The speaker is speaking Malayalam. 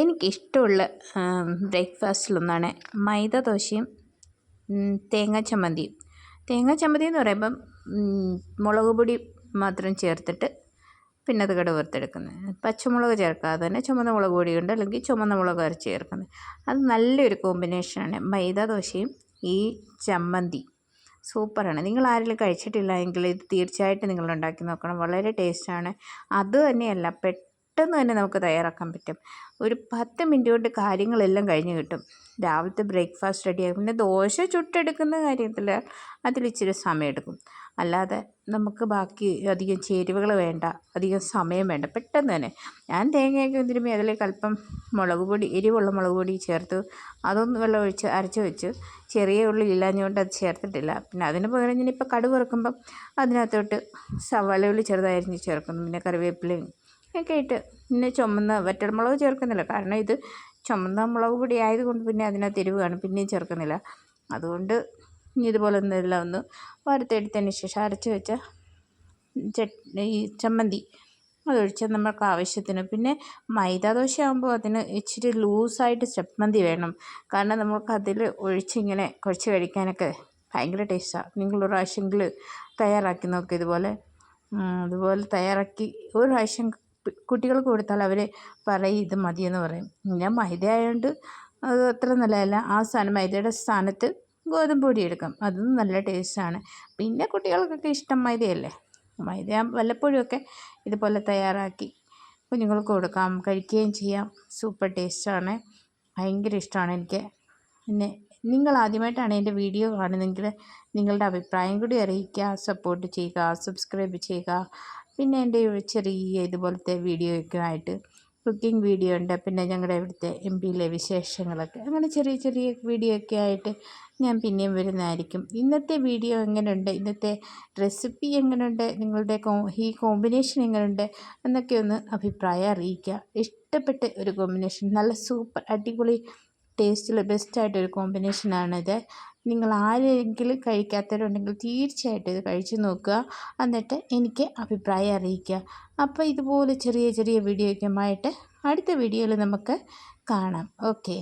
എനിക്കിഷ്ടമുള്ള ബ്രേക്ക്ഫാസ്റ്റിലൊന്നാണ് മൈദ ദോശയും തേങ്ങാ ചമ്മന്തിയും. തേങ്ങാ ചമ്മന്തി എന്ന് പറയുമ്പം മുളക് പൊടി മാത്രം ചേർത്തിട്ട് പിന്നെ അത് കടുക് വറുത്തെടുക്കുന്നത്, പച്ചമുളക് ചേർക്കാതെ തന്നെ ചുമന്ന മുളക് പൊടി കൊണ്ട് അല്ലെങ്കിൽ ചുമന്ന മുളക് അരച്ച് ചേർക്കുന്നത്. അത് നല്ലൊരു കോമ്പിനേഷനാണ്. മൈദ ദോശയും ഈ ചമ്മന്തി സൂപ്പറാണ്. നിങ്ങൾ ആരെങ്കിലും കഴിച്ചിട്ടില്ല എങ്കിൽ ഇത് തീർച്ചയായിട്ടും നിങ്ങൾ ഉണ്ടാക്കി നോക്കണം. വളരെ ടേസ്റ്റാണ്. അത് തന്നെയല്ല, പെട്ടെന്ന് തന്നെ നമുക്ക് തയ്യാറാക്കാൻ പറ്റും. ഒരു 10 മിനിറ്റ് കൊണ്ട് കാര്യങ്ങളെല്ലാം കഴിഞ്ഞ് കിട്ടും. രാവിലത്തെ ബ്രേക്ക്ഫാസ്റ്റ് റെഡിയാകും. പിന്നെ ദോശ ചുട്ടെടുക്കുന്ന കാര്യത്തിൽ അതിലിച്ചിരി സമയമെടുക്കും. അല്ലാതെ നമുക്ക് ബാക്കി അധികം ചേരുവകൾ വേണ്ട, അധികം സമയം വേണ്ട, പെട്ടെന്ന് തന്നെ. ഞാൻ തേങ്ങയൊക്കെ തിരുമ്മി അതിലേക്ക് അല്പം മുളക് പൊടി, എരിവുള്ള മുളക് പൊടി ചേർത്ത് അതൊന്ന് വെള്ളം ഒഴിച്ച് അരച്ച് വെച്ച്. ചെറിയ ഉള്ളി ഇല്ലാഞ്ഞുകൊണ്ട് അത് ചേർത്തിട്ടില്ല. പിന്നെ അതിന് പകരം ഞാനിപ്പോൾ കടുക് വറുക്കുമ്പം അതിനകത്തോട്ട് സവാള ഉള്ളി ചെറുതായി അരിഞ്ഞ് ചേർക്കുന്നു. പിന്നെ കറിവേപ്പിലയും ഒക്കെ ഇട്ട്, പിന്നെ ചുമന്ന വറ്റൽമുളക് ചേർക്കുന്നില്ല, കാരണം ഇത് ചുമന്ന മുളക് പൊടി ആയതുകൊണ്ട് പിന്നെ അതിനകത്ത് എരിവ് കാണും, പിന്നെയും ചേർക്കുന്നില്ല. അതുകൊണ്ട് ഇതുപോലെ ഒന്നെല്ലാം ഒന്ന് വറുത്തെടുത്തതിന് ശേഷം അരച്ച് വെച്ച ഈ ചമ്മന്തി അതൊഴിച്ച് നമുക്ക് ആവശ്യത്തിന്. പിന്നെ മൈദ ദോശ ആകുമ്പോൾ അതിന് ഇച്ചിരി ലൂസായിട്ട് ചമ്മന്തി വേണം, കാരണം നമുക്കതിൽ ഒഴിച്ചിങ്ങനെ കുഴച്ച് കഴിക്കാനൊക്കെ ഭയങ്കര ടേസ്റ്റാണ്. നിങ്ങളൊരു പ്രാവശ്യമെങ്കിൽ തയ്യാറാക്കി നോക്കുക. അതുപോലെ തയ്യാറാക്കി ഒരു പ്രാവശ്യം കുട്ടികൾക്ക് കൊടുത്താൽ അവർ പറയും ഇത് മതിയെന്ന് പറയും. ഞാൻ മൈദ ആയതുകൊണ്ട് അത് അത്ര നല്ലതല്ല. ആ സ്ഥാനം മൈദയുടെ സ്ഥാനത്ത് ഗോതമ്പ് പൊടി എടുക്കാം, അതും നല്ല ടേസ്റ്റാണ്. പിന്നെ കുട്ടികൾക്കൊക്കെ ഇഷ്ടം മൈദയല്ലേ. മൈദ വല്ലപ്പോഴുമൊക്കെ ഇതുപോലെ തയ്യാറാക്കി കുഞ്ഞുങ്ങൾക്ക് കൊടുക്കാം, കഴിക്കുകയും ചെയ്യാം. സൂപ്പർ ടേസ്റ്റാണ്, ഭയങ്കര ഇഷ്ടമാണ് എനിക്ക്. പിന്നെ നിങ്ങൾ ആദ്യമായിട്ടാണ് എൻ്റെ വീഡിയോ കാണുന്നതെങ്കിൽ നിങ്ങളുടെ അഭിപ്രായം കൂടി അറിയിക്കുക, സപ്പോർട്ട് ചെയ്യുക, സബ്സ്ക്രൈബ് ചെയ്യുക. പിന്നെ എൻ്റെ ചെറിയ ഇതുപോലത്തെ വീഡിയോയൊക്കെ ആയിട്ട് കുക്കിംഗ് വീഡിയോ ഉണ്ട്, പിന്നെ ഞങ്ങളുടെ ഇവിടുത്തെ MP-യിലെ വിശേഷങ്ങളൊക്കെ, അങ്ങനെ ചെറിയ ചെറിയ വീഡിയോ ഒക്കെ ആയിട്ട് ഞാൻ പിന്നെയും വരുന്നതായിരിക്കും. ഇന്നത്തെ വീഡിയോ എങ്ങനെയുണ്ട്, ഇന്നത്തെ റെസിപ്പി എങ്ങനെയുണ്ട്, നിങ്ങളുടെ ഈ കോമ്പിനേഷൻ എങ്ങനെയുണ്ട് എന്നൊക്കെ ഒന്ന് അഭിപ്രായം അറിയിക്കുക. ഇഷ്ടപ്പെട്ട ഒരു കോമ്പിനേഷൻ, നല്ല സൂപ്പർ അടിപൊളി ടേസ്റ്റിൽ ബെസ്റ്റായിട്ടൊരു കോമ്പിനേഷനാണിത്. നിങ്ങൾ ആരെങ്കിലും കഴിക്കാത്തവരുണ്ടെങ്കിൽ തീർച്ചയായിട്ടും ഇത് കഴിച്ച് നോക്കുക, എന്നിട്ട് എനിക്ക് അഭിപ്രായം അറിയിക്കുക. അപ്പോൾ ഇതുപോലെ ചെറിയ ചെറിയ വീഡിയോയ്ക്കുമായിട്ട് അടുത്ത വീഡിയോയിൽ നമുക്ക് കാണാം. ഓക്കെ.